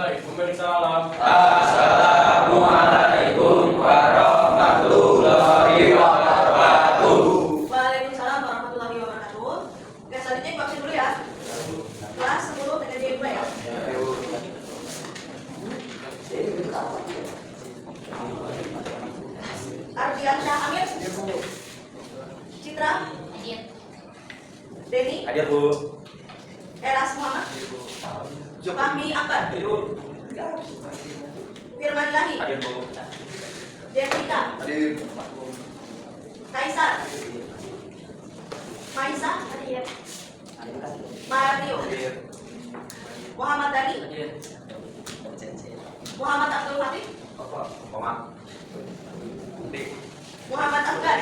Waalaikumsalam. Assalamualaikum warahmatullahi wabarakatuh. Waalaikumsalam warahmatullahi wabarakatuh. Oke, selanjutnya vaksin dulu ya. Kelas 10 TKJ 2 ya. Ardiansyah Amir. Citra. Denny. Hadir, Bu. Eras Muhammad. Fahmi Akbar. Firman Ilahi. Hadir, Bu. Jessica. Hadir. Kaisar. Maisa. Mario. Hadir. Muhammad Dani. Muhammad Abdul Fatih. Muhammad Afgan.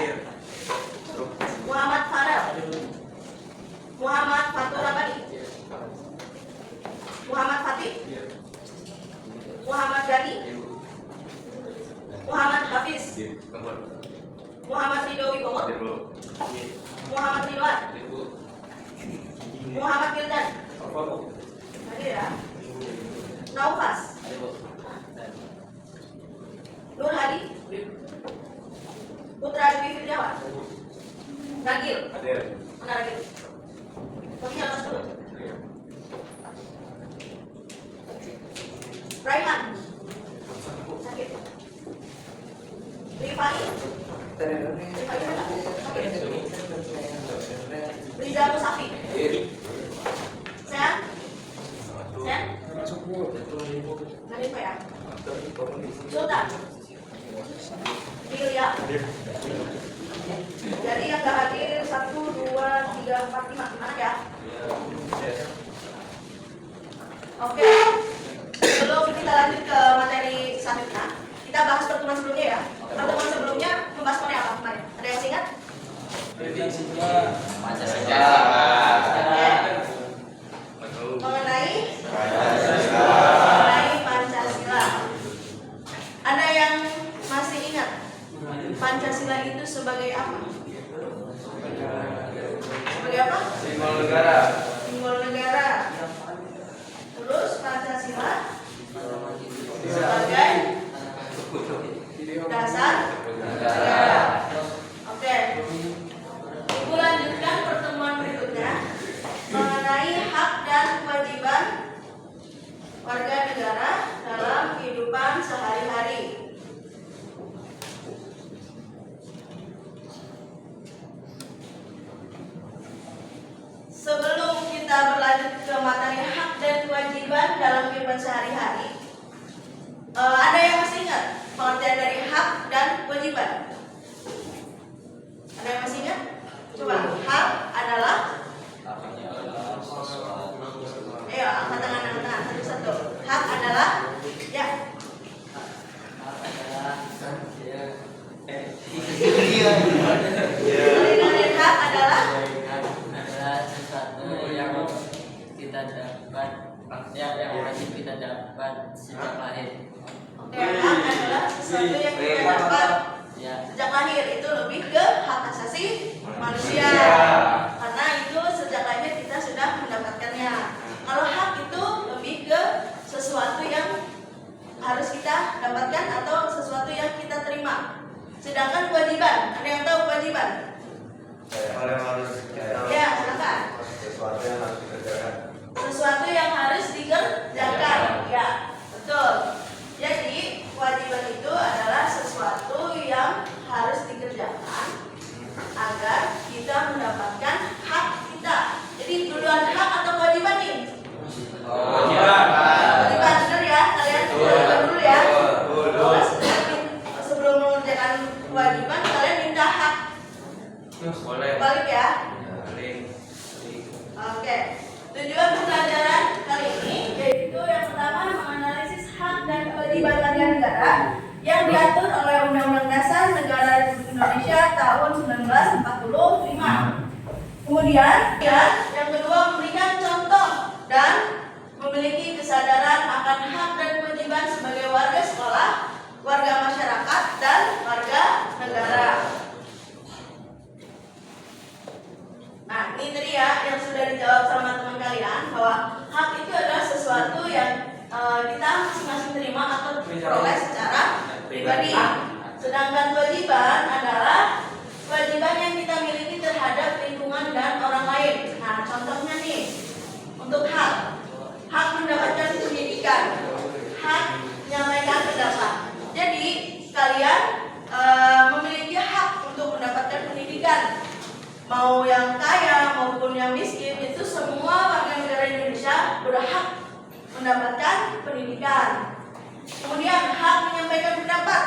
Muhammad Farel. Muhammad Fatur Rabani. Muhammad Fatih. Muhammad Dani. Muhammad Hafiz. Muhammad Ridho Wibowo. Muhammad Ridwan. Muhammad Wildan. Hadir ya. Naufas. Nur Hadi. Putra Dwi Firdawan. Ragil. Hadir. Mana Ragil? Kopinya lepas dulu. Raihan. Sakit. Rifai. Rifai mana? Sakit. Rizal Musafi. Sehat? Sehat? Hadir Pak ya? Sultan. Ilya. Jadi yang gak hadir 1, 2, 3, 4, 5 gimana ya? Oke. Sebelum kita lanjut ke materi selanjutnya, kita bahas pertemuan sebelumnya ya. Pertemuan sebelumnya membahas mengenai apa kemarin? Ada yang ingat? Mengenai Pancasila. Ada yang masih ingat Pancasila itu sebagai apa? Sebagai apa? Simbol negara. Simbol negara. Terus Pancasila sebagai dasar negara. Oke. Ibu lanjutkan pertemuan berikutnya mengenai hak dan kewajiban warga negara dalam kehidupan sehari-hari. Sebelum kita berlanjut ke materi hak dan kewajiban dalam kehidupan sehari-hari, ada yang masih ingat pengertian dari hak dan kewajiban? Ada yang masih ingat? Coba, hak adalah, ayo angkat tangan, satu-satu. Hak adalah, ya. Hak adalah sesuatu yang kita dapat, yang wajib kita dapat sejak lahir. Oke, hak adalah sesuatu yang kita dapat sejak lahir. Itu lebih ke hak asasi manusia, karena itu sejak lahir kita sudah mendapatkannya. Kalau hak itu lebih ke sesuatu yang harus kita dapatkan atau sesuatu yang kita terima. Sedangkan kewajiban, ada yang tahu kewajiban? Hal yang harus Ya, silakan. sesuatu yang harus dikerjakan. Sesuatu yang harus dikerjakan. Ya, betul. Jadi kewajiban itu adalah sesuatu yang harus dikerjakan agar kita mendapatkan hak kita. Jadi duluan hak atau kewajiban nih? Kewajiban, benar ya? Kalian kewajiban dulu ya. Terus sebelum mengerjakan kewajiban kalian minta hak. Boleh. Balik ya. Balik. Oke. Tujuan pembelajaran kali ini yaitu yang pertama menganalisis hak dan kewajiban warga negara yang diatur oleh Undang-Undang Dasar Negara Republik Indonesia tahun 1945. Kemudian yang kedua memberikan contoh dan memiliki kesadaran akan hak dan kewajiban sebagai warga sekolah, warga masyarakat, dan warga negara. Nah, ini tadi ya yang sudah dijawab sama teman kalian bahwa hak itu adalah sesuatu yang kita diperoleh secara pribadi. Sedangkan kewajiban adalah kewajiban yang kita miliki terhadap lingkungan dan orang lain. Nah, contohnya nih, untuk hak mendapatkan pendidikan, hak menyampaikan pendapat. Jadi kalian memiliki hak untuk mendapatkan pendidikan. Mau yang kaya maupun yang miskin, itu semua warga negara Indonesia berhak mendapatkan pendidikan. Kemudian hak menyampaikan pendapat.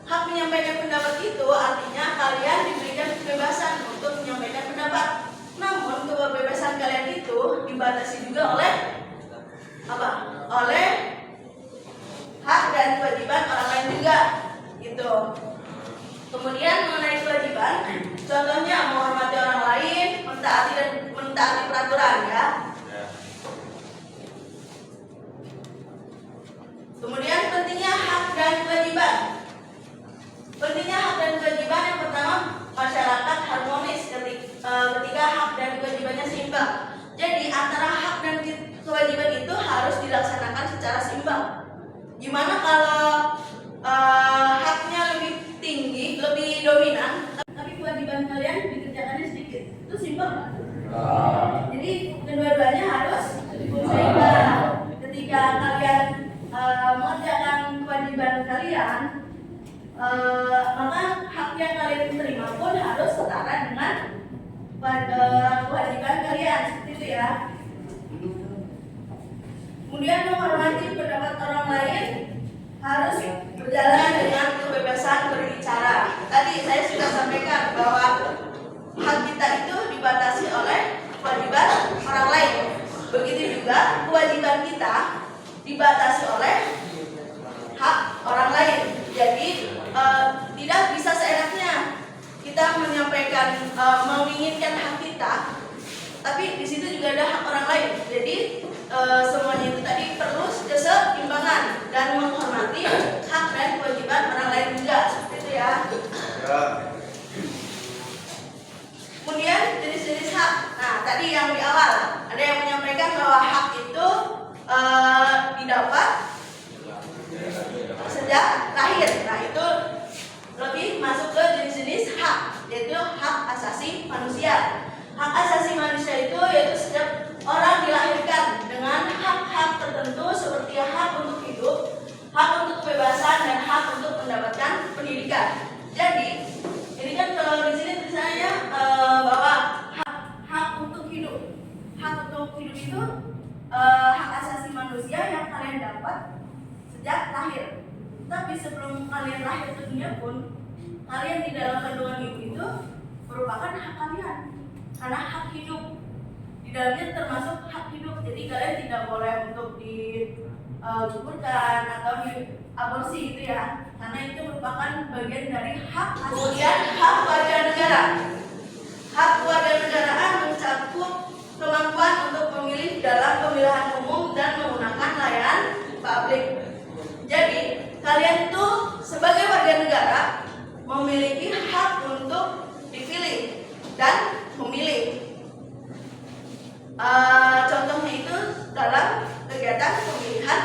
Hak menyampaikan pendapat itu artinya kalian diberikan kebebasan untuk menyampaikan pendapat. Namun kebebasan kalian itu dibatasi juga oleh apa? Oleh hak dan kewajiban orang lain juga, gitu. Kemudian mengenai kewajiban, contohnya menghormati orang lain, mentaati peraturan, ya. Kemudian pentingnya hak dan kewajiban. Pentingnya hak dan kewajiban yang pertama, masyarakat harmonis ketika hak dan kewajibannya seimbang. Jadi antara hak dan kewajiban itu harus dilaksanakan secara seimbang. Gimana kalau haknya lebih tinggi, lebih dominan, tapi kewajiban kalian dikerjakannya sedikit, itu seimbang nggak? Jadi kedua-duanya harus seimbang. Ketika kalian mengerjakan kewajiban kalian, maka hak yang kalian terima pun harus setara dengan kewajiban kalian, seperti itu ya. Kemudian menghormati pendapat orang lain harus berjalan dengan kebebasan berbicara. Tadi saya sudah sampaikan bahwa hak kita itu dibatasi oleh kewajiban orang lain. Begitu juga kewajiban kita dibatasi oleh hak orang lain. Jadi tidak bisa seenaknya kita menyampaikan menginginkan hak kita, tapi di situ juga ada hak orang lain. Jadi semuanya itu tadi perlu keseimbangan dan menghormati hak dan kewajiban orang lain juga, seperti itu ya. Kemudian jenis-jenis hak. Nah, tadi yang di awal ada yang menyampaikan bahwa hak itu didapat sejak lahir. Nah, itu lebih masuk ke jenis-jenis hak, yaitu hak asasi manusia. Hak asasi manusia itu yaitu setiap orang dilahirkan dengan hak-hak tertentu seperti hak untuk hidup, hak untuk kebebasan, dan hak untuk mendapatkan pendidikan. Jadi ini kan kalau di sini tulisannya bahwa hak untuk hidup. Hak untuk hidup itu hak asasi manusia yang kalian dapat sejak lahir. Tapi sebelum kalian lahir ke dunia pun, kalian di dalam kandungan ibu itu merupakan hak kalian. Karena hak hidup di dalamnya termasuk hak hidup. Jadi kalian tidak boleh untuk digugurkan atau diaborsi itu ya. Karena itu merupakan bagian dari hak. Kemudian hak warga negara. Hak warga negaraan mencakup kemampuan untuk memilih dalam pemilihan umum dan menggunakan layanan publik. Jadi kalian itu sebagai warga negara memiliki hak untuk dipilih dan memilih. Contohnya itu dalam kegiatan pemilihan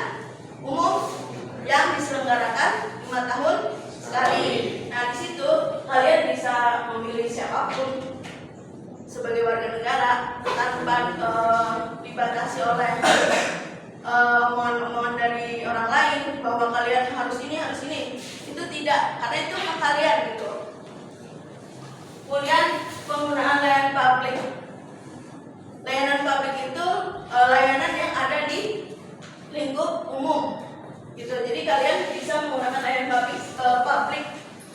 umum yang diselenggarakan 5 tahun sekali. Nah, di situ kalian bisa memilih siapapun sebagai warga negara tanpa dibatasi oleh omongan-omongan dari orang lain bahwa kalian harus ini. Itu tidak, karena itu hak kalian gitu. Kemudian penggunaan layanan publik. Layanan publik itu layanan yang ada di lingkup umum gitu. Jadi kalian bisa menggunakan layanan publik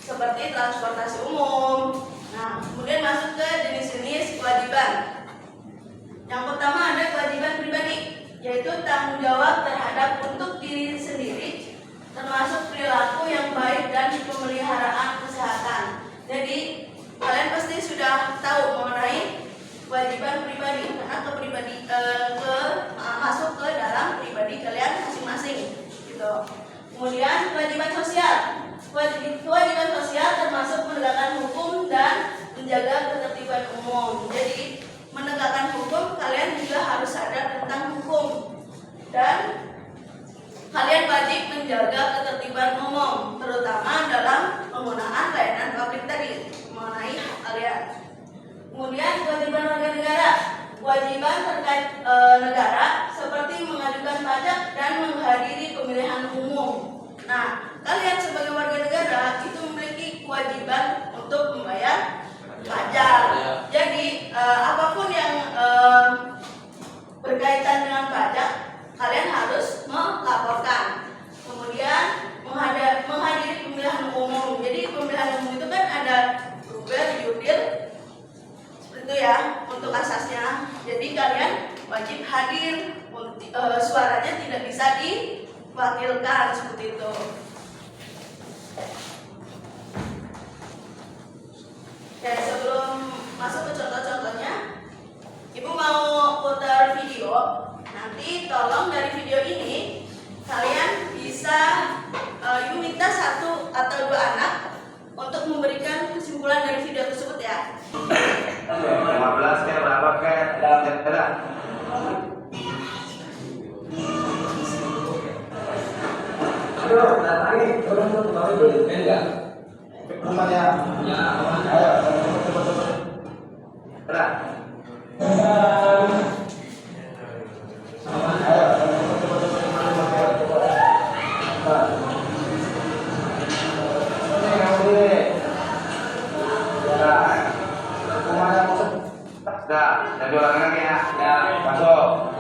seperti transportasi umum. Nah, kemudian masuk ke jenis-jenis kewajiban. Yang pertama ada kewajiban pribadi, yaitu tanggung jawab terhadap untuk diri sendiri, termasuk perilaku yang baik dan pemeliharaan kesehatan. Jadi kalian pasti sudah tahu mengenai kewajiban pribadi, karena masuk ke dalam pribadi kalian masing-masing gitu. Kemudian kewajiban sosial. Kewajiban sosial termasuk menegakkan hukum dan menjaga ketertiban umum. Jadi menegakkan hukum, kalian juga harus sadar tentang hukum dan Kalian wajib menjaga ketertiban umum, terutama dalam penggunaan layanan publik tadi, mengenai hak kalian. Kemudian kewajiban warga negara, kewajiban terkait negara seperti mengajukan pajak dan menghadiri pemilihan umum. Nah, kalian sebagai warga negara itu memiliki kewajiban untuk membayar pajak. Jadi apapun yang berkaitan dengan pajak, kalian harus melaporkan. Kemudian menghadiri pemilihan umum. Jadi pemilihan umum itu kan ada ruber, jurdil, seperti itu ya untuk asasnya. Jadi kalian wajib hadir, suaranya tidak bisa diwakilkan seperti itu. Oke, sebelum masuk ke contoh-contohnya, Ibu mau putar video. Nanti tolong dari video ini kalian bisa Ibu minta 1 atau 2 anak untuk memberikan kesimpulan dari video tersebut ya. 15 kayak berapa kayak dalam. Aduh, datangin turun kemarin boleh enggak? Rumahnya. Ya, ayo. Berat. Dah, jadi orang lagi ya. Ya, masuk.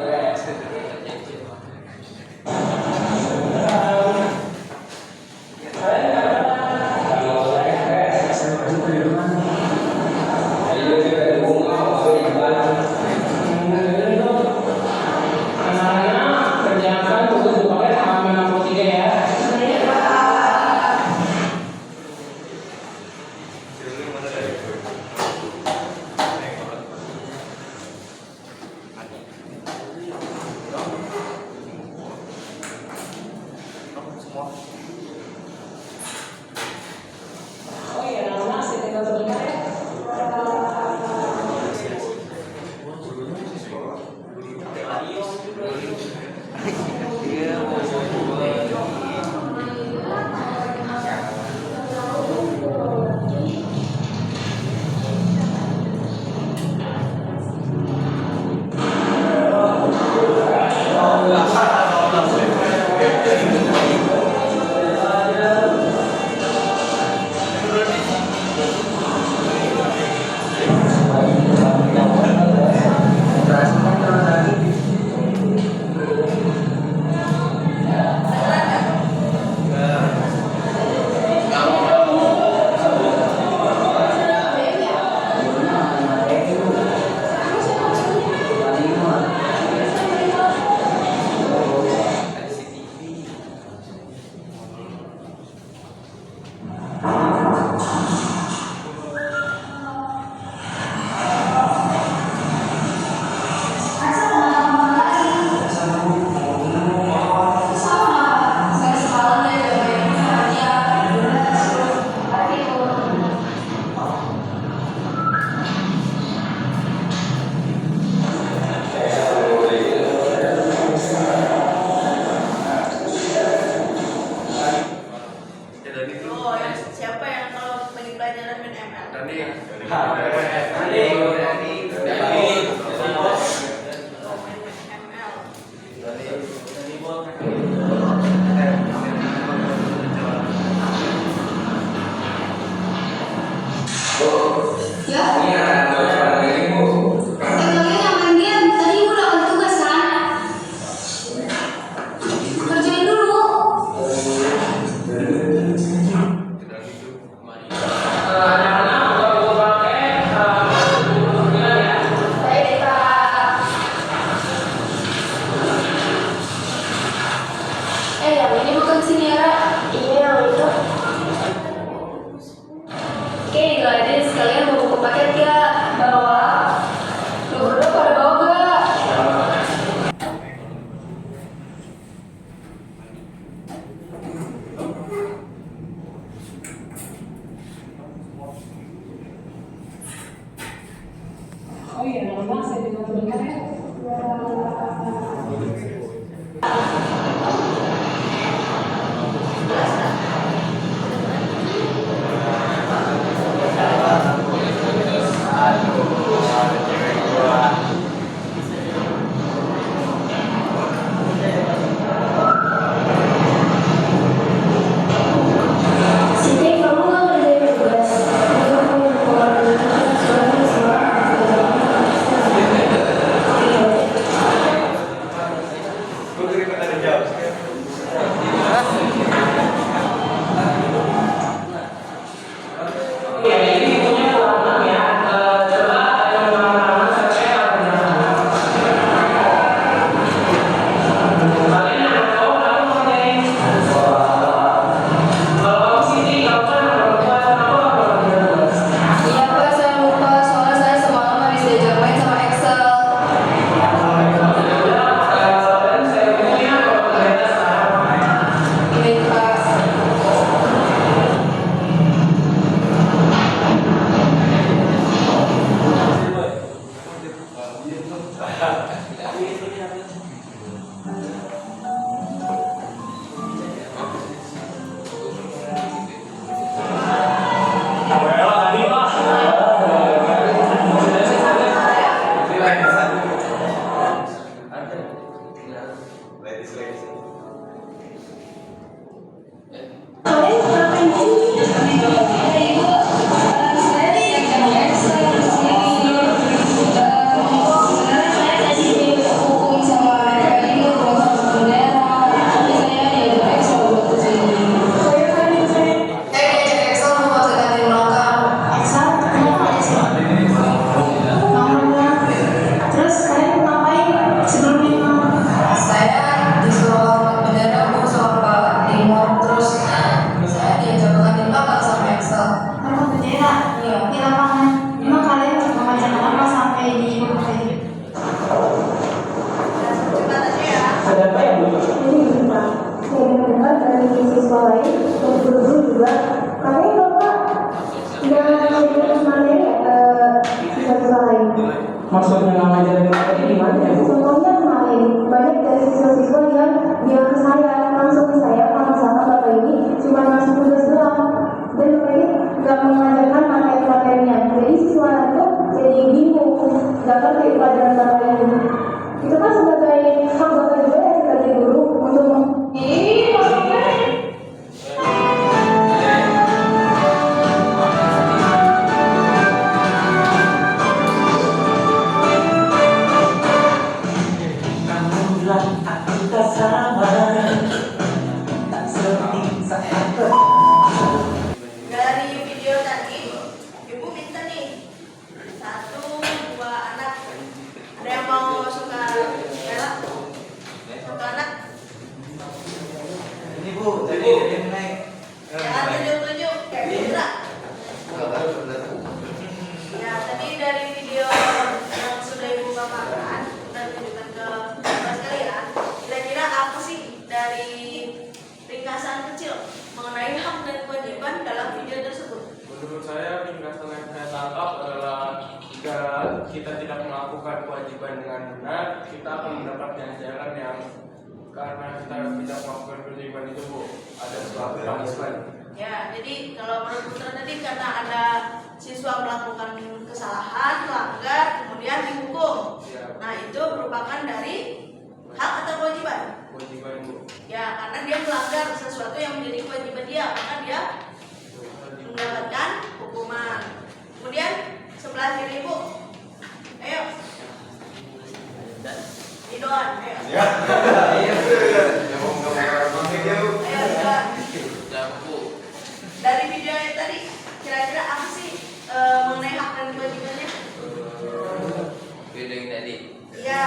Ladies. Maksudnya nggak ngajarin materi gimana ya? Semuanya kemarin banyak dari siswa-siswa yang bilang ke saya, langsung ke saya, kalau misalkan bapak ini cuma ngasih tugas doang dan bapak ini nggak mengajarkan materi-materinya. Jadi siswa itu jadi bingung, nggak ngerti pelajaran bapak ini. Itu kan sebagai hak bapak juga ya sebagai guru untuk Dari video tadi, ibu minta nih 1, 2 anak. Ada yang mau suka merah? Satu anak? Ini Bu, tadi yang naik. Jangan tunjuk-tunjuk, kayak Indra. Ya, tadi dari video yang sudah ibu paparkan dan tunjukkan ke kelas kalian, kira-kira apa sih dari ringkasan kecil mengenai hak dan kewajiban dalam video tersebut? Menurut saya ringkasan yang saya tangkap adalah jika kita tidak melakukan kewajiban dengan benar, kita akan mendapat ganjaran yang karena kita tidak melakukan kewajiban itu Bu, ada suatu punishment. Ya, jadi kalau menurut Putra tadi karena ada siswa melakukan kesalahan, melanggar, kemudian dihukum. Ya, Nah, itu merupakan dari hak atau kewajiban? kewajiban Bu. Ya, karena dia melanggar sesuatu yang menjadi kewajiban dia, maka dia mendapatkan hukuman. Kemudian sebelah kiri Bu, ayo, Ridwan, ayo, Ya. Iya. ayo Ridwan. Sudah Bu. Dari video yang tadi, kira-kira apa sih mengenai hak dan kewajibannya? Video yang tadi. Iya.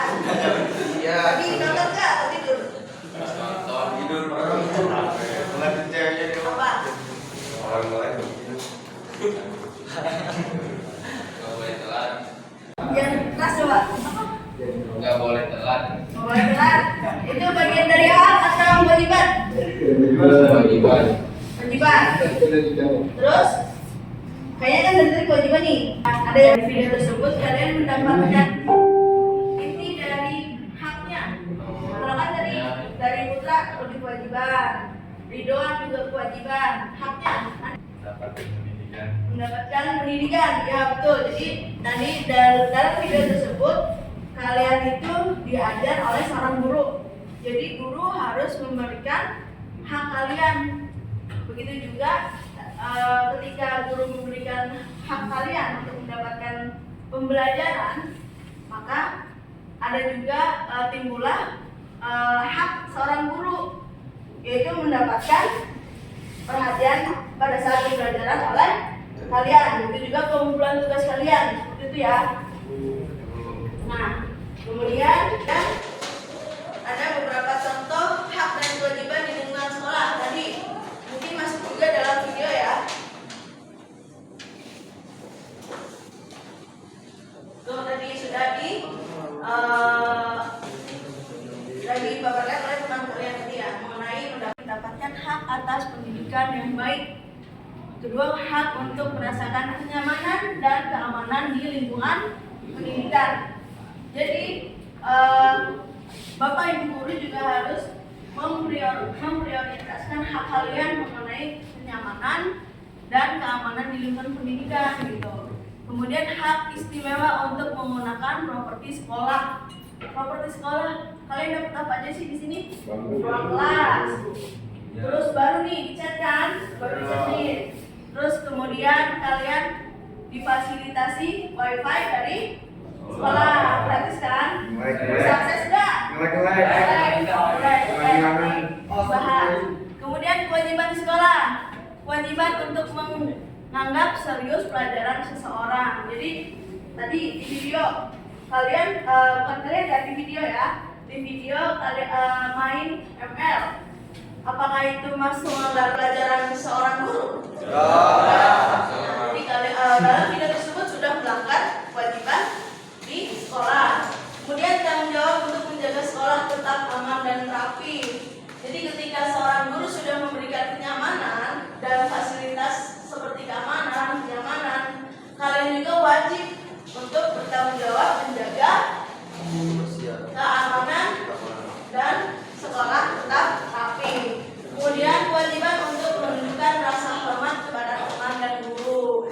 Iya. Tadi nonton nggak atau tidur? Nonton. Tidur orang. Mulai ceweknya di Apa? orang lain. Nggak boleh telat. Yang keras coba. Apa? Nggak boleh telat. Nggak boleh telat. Itu bagian dari hak atau kewajiban? Kewajiban. Kewajiban. Terus kayaknya kan dari kewajiban nih. Ada yang di video tersebut kalian mendapatkan inti dari haknya. Kalau kan dari Putra lebih kewajiban, Ridwan juga kewajiban. Haknya mendapatkan pendidikan. Ya betul. Jadi tadi dalam video tersebut kalian itu diajar oleh seorang guru. Jadi guru harus memberikan hak kalian. Begitu juga ketika guru memberikan hak kalian untuk mendapatkan pembelajaran, maka ada juga timbullah hak seorang guru, yaitu mendapatkan perhatian pada saat pembelajaran oleh kalian. Begitu juga pengumpulan tugas kalian, seperti itu ya. Nah, kemudian ada beberapa contoh hak dan kewajiban di lingkungan sekolah. Tadi mungkin masuk juga dalam video ya. Tuh tadi sudah dipaparkan oleh teman kalian tadi ya, mengenai mendapatkan hak atas pendidikan yang baik. Kedua, hak untuk merasakan kenyamanan dan keamanan di lingkungan pendidikan. Jadi Bapak Ibu guru juga harus memprioritaskan hak kalian mengenai kenyamanan dan keamanan di lingkungan pendidikan gitu. Kemudian hak istimewa untuk menggunakan properti sekolah. Properti sekolah Kalian dapat apa aja sih di sini? Uang kelas. Terus baru nih dicat kan? Baru dicat nih. Terus kemudian kalian difasilitasi wifi dari sekolah, gratis kan? Sukses nggak? Bahan. Kemudian kewajiban sekolah, kewajiban untuk menganggap serius pelajaran seseorang. Jadi tadi di video kalian bukan kalian lihat di video ya, di video kalian main ML. Apakah itu masuk dalam pelajaran seorang guru? Jadi dalam video tersebut sudah melanggar kewajiban di sekolah. Kemudian tanggung jawab untuk menjaga sekolah tetap aman dan rapi. Jadi ketika seorang guru sudah memberikan kenyamanan dan fasilitas seperti keamanan, kenyamanan, kalian juga wajib untuk bertanggung jawab menjaga keamanan dan sekolah tetap rapi. Kemudian kewajiban untuk menunjukkan rasa hormat kepada teman dan guru.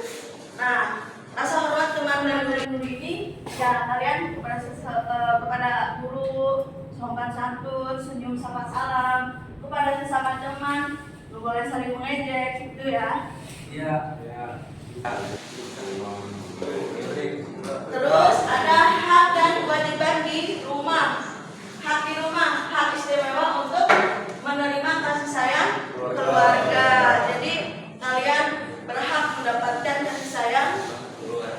Nah, rasa hormat teman dan guru ini ya kalian kepada guru sopan santun, senyum sama salam, kepada sesama teman nggak boleh saling mengejek gitu ya. Iya. Terus ada hak dan kewajiban di rumah. Hak di rumah, hak istimewa untuk menerima kasih sayang keluarga. Jadi kalian berhak mendapatkan kasih sayang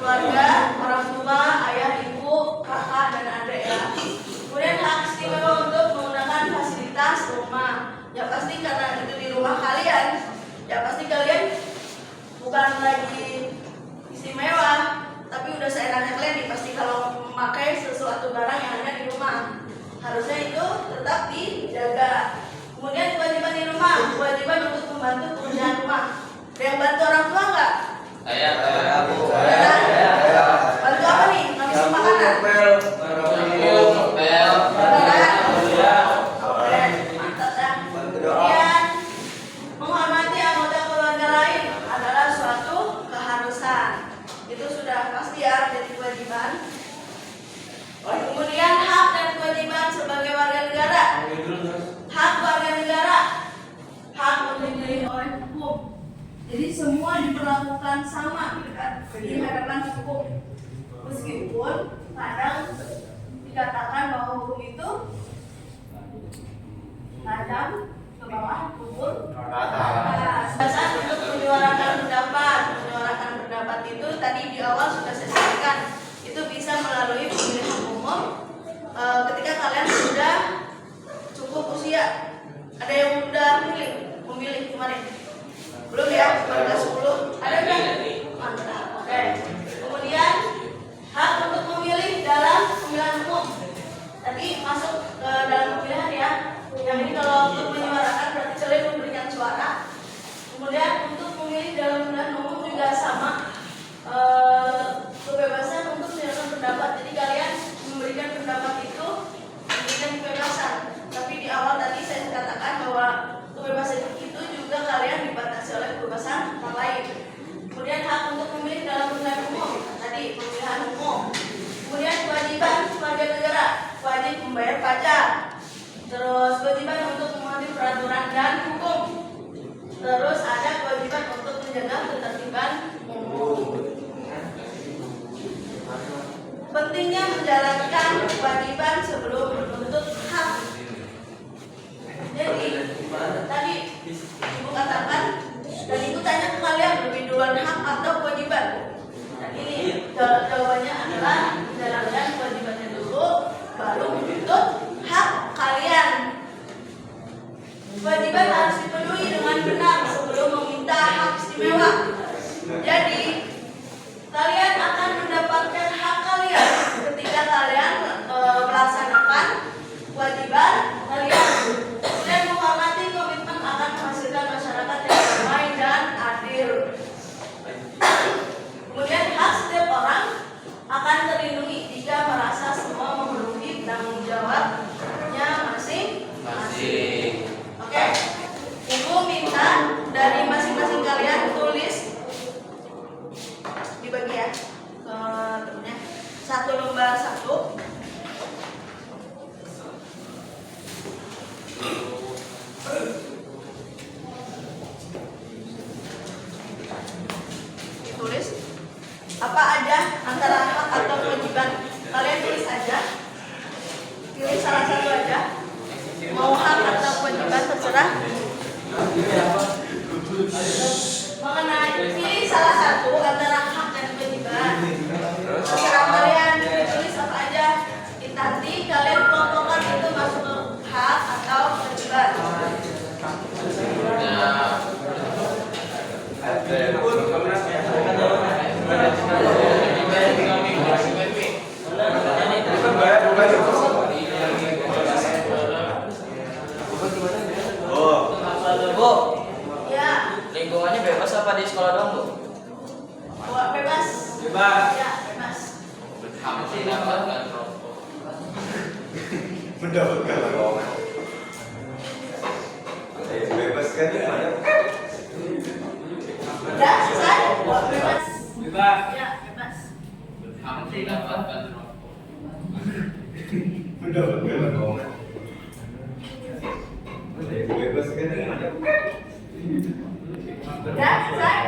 keluarga, orang tua, ayah, ibu, kakak, dan adik ya. Kemudian hak istimewa untuk menggunakan fasilitas rumah. Ya pasti karena itu di rumah kalian, ya pasti kalian bukan lagi istimewa, tapi udah seenaknya kalian nih. Pasti kalau memakai sesuatu barang yang ada di rumah, harusnya itu tetap dijaga. Kemudian kewajiban di rumah, kewajiban untuk membantu pekerjaan rumah. Ada yang bantu orang tua nggak? Saya. Bantu apa nih? Ngasih makanan? Mantap ya. Kemudian menghormati anggota keluarga lain adalah suatu keharusan. Itu sudah pasti ya jadi kewajiban. Kemudian hak dan kewajiban sebagai warga negara. Hak warga negara, hak untuk dipilih oleh hukum. Jadi semua diperlakukan sama gitu kan, di hadapan hukum. Meskipun kadang dikatakan bahwa hukum itu tajam ke bawah, kubur ke atas. Dasar untuk menyuarakan pendapat itu tadi di awal sudah saya sampaikan. Itu bisa melalui pemilihan umum ketika kalian sudah cukup usia. Ada yang udah memilih kemarin? Belum ya? Baru 10. Ada nggak? Mantap. Oke. Kemudian hak untuk memilih dalam pemilihan umum. Tadi masuk ke dalam pemilihan ya. Yang ini kalau untuk menyuarakan berarti kalian memberikan suara. Kemudian untuk memilih dalam pemilihan umum juga sama. Kebebasan untuk menyatakan pendapat. Jadi kalian memberikan pendapat itu memberikan kebebasan. Tapi di awal tadi saya katakan bahwa kebebasan itu juga kalian dibatasi oleh kebebasan orang lain. Kemudian hak untuk memilih dalam pemilihan umum. Tadi pemilihan umum. Kemudian kewajiban warga negara, wajib membayar pajak. Terus kewajiban untuk mematuhi peraturan dan hukum. Terus ada kewajiban untuk menjaga ketertiban umum. Pentingnya menjalankan kewajiban sebelum menuntut hak. Jadi tadi ibu katakan dan ibu tanya ke kalian lebih duluan hak atau kewajiban. Dan ini jawabannya adalah menjalankan kewajibannya dulu, baru menuntut hak kalian. Kewajiban harus dipenuhi dengan benar sebelum meminta hak istimewa. Jadi kalian akan mendapatkan hak kalian ketika kalian melaksanakan kewajiban kalian dan menghormati komitmen akan menghasilkan masyarakat yang damai dan adil. Kemudian hak setiap orang akan terlindungi jika merasa semua memenuhi tanggung jawabnya masing-masing. Oke, ibu minta dari masing-masing kalian tulis Bebas kan? Udah selesai? Bebas. Bebas. Ya, bebas. Udah bebas dong. Bebas kan? Udah selesai?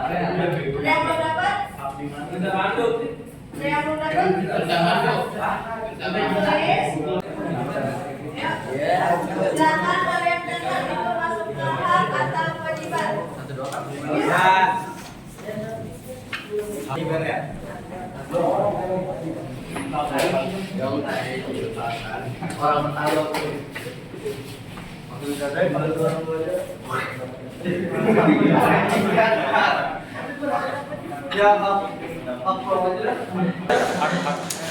Ada yang belum dapat? Ada yang belum dapat? Tulis. Ya. Silakan kalian dengar itu masuk ke hak atau kewajiban.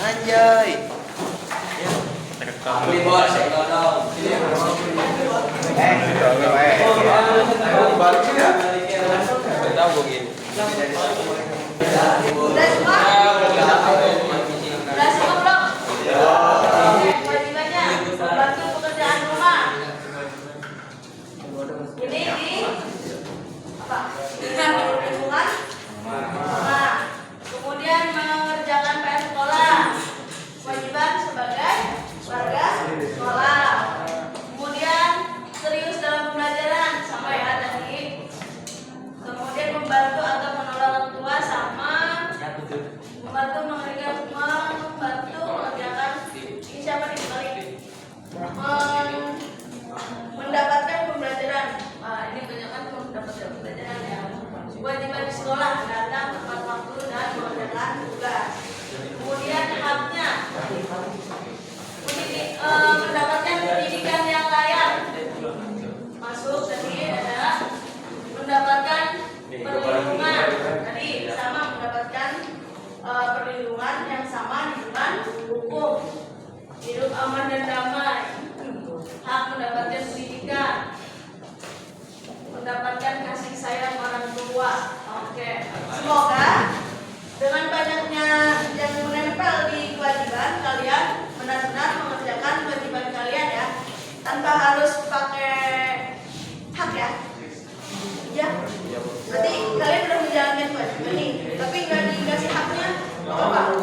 Anjay. Beli bos, dong. Tahu begini. Udah semua? Udah semua belum? Kewajibannya membantu pekerjaan rumah. Ini di apa? Lingkungan. Nah, kemudian mengerjakan PR sekolah. Kewajiban sebagai warga sekolah. Kemudian serius dalam pembelajaran sama ya tadi. Kemudian membantu atau menolong orang tua sama membantu mengerjakan ini siapa nih balik mendapatkan pembelajaran. Ini kebanyakan mendapatkan pembelajaran ya. Kewajiban di sekolah datang tepat waktu dan mengerjakan tugas. Kemudian haknya mendapatkan pendidikan yang layak. Masuk tadi ada mendapatkan perlindungan tadi sama mendapatkan perlindungan yang sama di depan hukum, hidup aman dan damai, hak mendapatkan pendidikan, mendapatkan kasih sayang orang tua. Oke, semoga dengan banyaknya yang menempel di kewajiban kalian benar-benar mengerjakan kewajiban kalian ya, tanpa harus pakai hak ya. Ya, berarti kalian udah menjalankan kewajiban nih, tapi nggak dikasih haknya, coba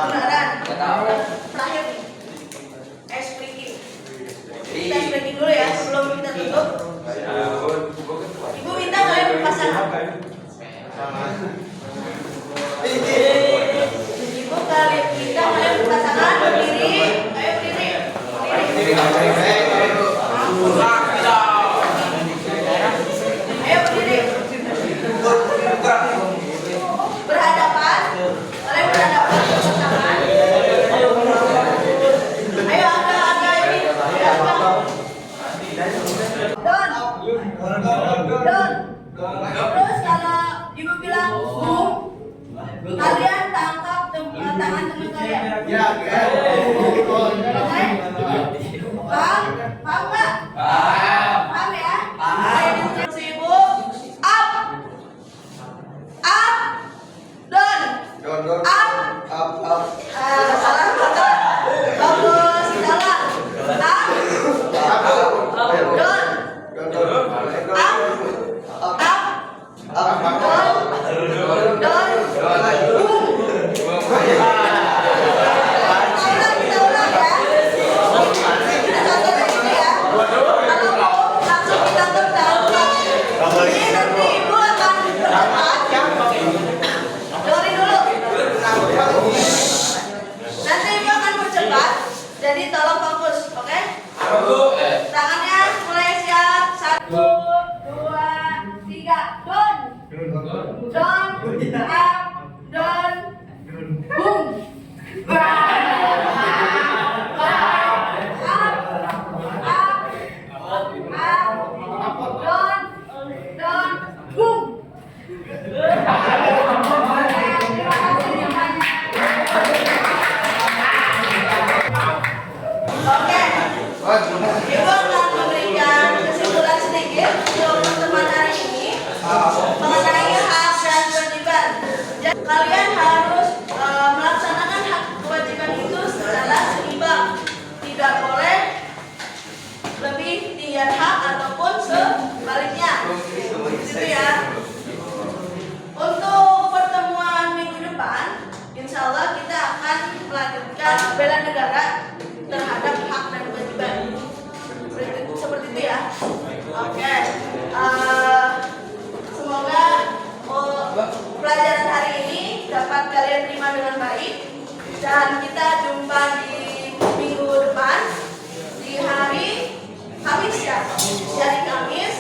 beneran. Terakhir nih, speaking. Kita speaking dulu ya sebelum kita tutup. Ibu minta kalian berpasangan. Ibu kalian minta kalian berpasangan berdiri, ayo berdiri. Ayo berdiri. Berhadapan. Kalian berhadapan berpasangan. Ayo agak ini. Don. Terus kalau ibu bilang kalian tangkap tangan teman kalian. Paham? Paham nggak? Paham ya? Saya instruksi ibu. Up. Up. Down. Up. Salah kata. Bagus. Salah. Up. Down. Kita ulang ya. Kita contoh dari sini ya. Kalau Ibu akan memberikan kesimpulan sedikit untuk pertemuan hari ini mengenai hak dan kewajiban. Jadi, kalian harus melaksanakan hak kewajiban itu secara seimbang. Tidak boleh lebih tinggi hak ataupun sebaliknya. Gitu ya. Untuk pertemuan minggu depan, insya Allah kita akan melanjutkan bela negara terhadap hak dan kewajiban. Seperti itu ya. Oke. Semoga pelajaran hari ini dapat kalian terima dengan baik dan kita jumpa di minggu depan di hari Kamis ya. Hari Kamis